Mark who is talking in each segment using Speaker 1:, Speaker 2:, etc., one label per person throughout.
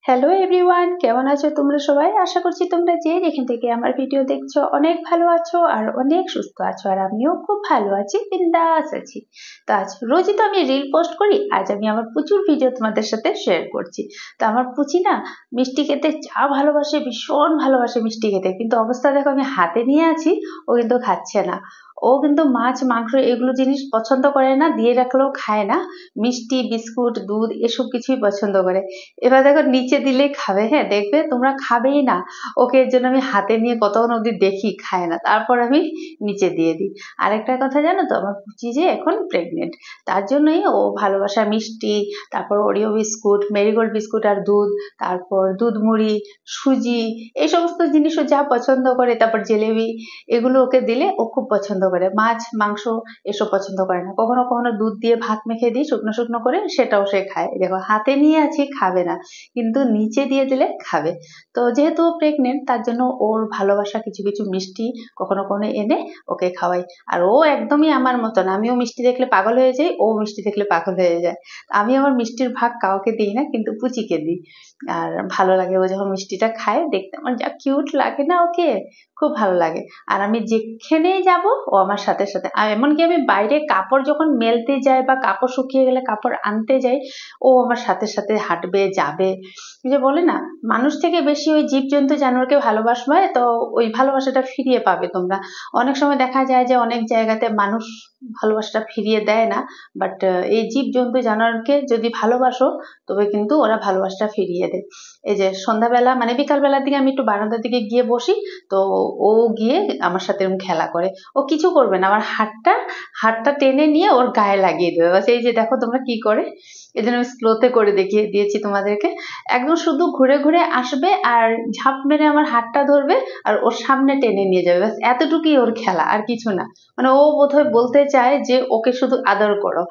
Speaker 1: Hello everyone, কেমন আছো তোমরা সবাই? আশা করছি তোমরা যে যেখান থেকে আমার ভিডিও দেখছো অনেক ভালো আছো আর অনেক সুস্থ আছো। আর আমিও খুব ভালো আছি, বিন্দাস আছি। তো আজ রোজই তো আমি রিল পোস্ট করি, আজ আমি আমার প্রচুর ভিডিও তোমাদের সাথে শেয়ার করছি। তো আমার পুচি না মিষ্টি খেতে যা ভালোবাসে, ভীষণ ভালোবাসে মিষ্টি খেতে, কিন্তু অবস্থা দেখো আমি হাতে নিয়ে আছি, ও কিন্তু খাচ্ছে না। ও কিন্তু মাছ মাংস এগুলো জিনিস পছন্দ করে না, দিয়ে রাখলেও খায় না। মিষ্টি বিস্কুট দুধ এসব কিছুই পছন্দ করে। এবার দেখো নিচে দিলেই খাবে, হ্যাঁ দেখবে তোমরা খাবেই না। ওকে এর জন্য আমি হাতে নিয়ে কতক্ষণ অব্দি দেখি, খায় না, তারপর আমি নিচে দিয়ে দিই। আরেকটা কথা জানো তো, আমার পুচি যে এখন প্রেগনেন্ট, তার জন্যই ও ভালোবাসা মিষ্টি, তারপর ওরিও বিস্কুট, মেরিগোল্ড বিস্কুট আর দুধ, তারপর দুধ মুড়ি, সুজি, এই সমস্ত জিনিসও যা পছন্দ করে, তারপর জিলেবি, এগুলো ওকে দিলে ও খুব পছন্দ করে। মাছ মাংস এসব পছন্দ করে না। কখনো কখনো দুধ দিয়ে ভাত মেখে দিই শুকনো শুকনো করে, সেটাও সে খায়। দেখো হাতে নিয়ে আছি, খাবে না, কিন্তু নিচে দিয়ে দিলে খাবে। তো যেহেতু প্রেগনেন্ট, তার জন্য ওর ভালোবাসা কিছু কিছু মিষ্টি কখনো কখনো এনে ওকে খাওয়াই। আর ও একদমই আমার মতন, আমিও মিষ্টি দেখলে পাগল হয়ে যাই, ও মিষ্টি দেখলে পাগল হয়ে যায়। আমি আমার মিষ্টির ভাগ কাউকে দিই না, কিন্তু পুচিকে দিই। আর ভালো লাগে ও যখন মিষ্টিটা খায়, দেখতে আমার যা কিউট লাগে না ওকে, খুব ভালো লাগে। আর আমি যেখানেই যাব ও আমার সাথে সাথে, আর এমনকি আমি বাইরে কাপড় যখন মেলতে যাই বা কাপড় শুকিয়ে গেলে কাপড় আনতে যাই, ও আমার সাথে সাথে হাঁটবে যাবে। যে বলে না, মানুষ থেকে বেশি ওই জীবজন্তু জানোয়ারকে ভালোবাসবে, তো ওই ভালোবাসাটা ফিরিয়ে পাবে তোমরা। অনেক সময় দেখা যায় যে অনেক জায়গাতে মানুষ ভালোবাসাটা ফিরিয়ে দেয় না, বাট এই জীবজন্তু জানোয়ারকে যদি ভালোবাসো, তবে কিন্তু ওরা ভালোবাসাটা ফিরিয়ে দেয়। এই যে সন্ধ্যাবেলা মানে বিকালবেলার দিকে আমি একটু বারান্দার দিকে গিয়ে বসি, তো ও গিয়ে আমার সাথে এরকম খেলা করে। ও কিছু করবে না, আমার হাতটা হাতটা টেনে নিয়ে ওর গায়ে লাগিয়ে দেবে, বাস। এই যে দেখো তোমরা কি করে, এই জন্য আমি স্লোতে করে দেখিয়ে দিয়েছি তোমাদেরকে। একদম শুধু ঘুরে ঘুরে আসবে আর ঝাঁপ মেরে আমার হাতটা ধরবে আর ওর সামনে টেনে নিয়ে যাবে, ব্যাস এতটুকুই ওর খেলা, আর কিছু না। মানে ও বোধহয় বলতে চায় যে ওকে শুধু আদর করো।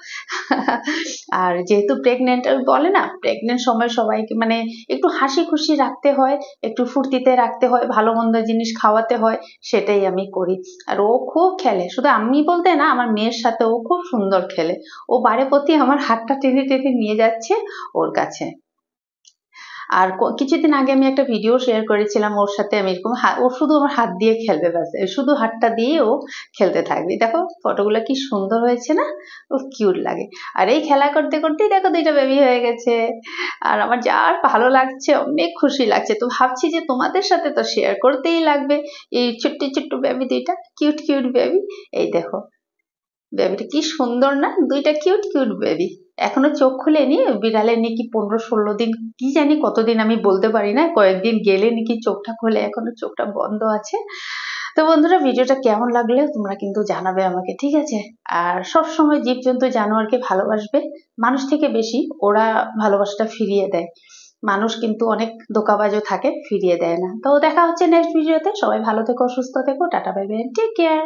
Speaker 1: আর যেহেতু প্রেগনেন্ট, বলে না প্রেগনেন্ট সময় সবাইকে মানে একটু হাসি খুশি রাখতে হয়, একটু ফুর্তিতে রাখতে হয়, ভালো মন্দ জিনিস খাওয়াতে হয়, সেটাই আমি করি। আর ও খুব খেলে, শুধু আমি বলতে না, আমার মেয়ের সাথে ও খুব সুন্দর খেলে। ও বারে প্রতি আমার হাতটা টেনে টেনে নিয়ে যাচ্ছে ওর কাছে। আর কিছুদিন আগে আমি একটা ভিডিও শেয়ার করেছিলাম ওর সাথে, আমি এরকম ও শুধু আমার হাত দিয়ে খেলবে, ব্যাস শুধু হাতটা দিয়ে ও খেলতে থাকবে। দেখো ফটোগুলো কি সুন্দর হয়েছে না, ও কিউট লাগে। আর এই খেলা করতে করতেই দেখো দুইটা বেবি হয়ে গেছে। আর আমার যা আর ভালো লাগছে, অনেক খুশি লাগছে। তো ভাবছি যে তোমাদের সাথে তো শেয়ার করতেই লাগবে। এই ছোট্ট ছোট্ট বেবি দুইটা, কিউট কিউট বেবি। এই দেখো বেবিটা কি সুন্দর না, দুইটা কিউট কিউট বেবি। এখনো চোখ খুলেনি, বিড়ালের নাকি 15-16 দিন, কি জানি কতদিন আমি বলতে পারি না, কয়েকদিন গেলে নাকি চোখটা খোলে, এখনো চোখটা বন্ধ আছে। তো বন্ধুরা, ভিডিওটা কেমন লাগলে তোমরা কিন্তু জানাবে আমাকে, ঠিক আছে? আর সব সময় জীবজন্তু জানোয়ারকে ভালোবাসবে, মানুষ থেকে বেশি ওরা ভালোবাসাটা ফিরিয়ে দেয়। মানুষ কিন্তু অনেক ধোঁকাবাজও থাকে, ফিরিয়ে দেয় না। তো দেখা হচ্ছে নেক্সট ভিডিওতে। সবাই ভালো থেকো, সুস্থ থেকো, tata bye bye, take care.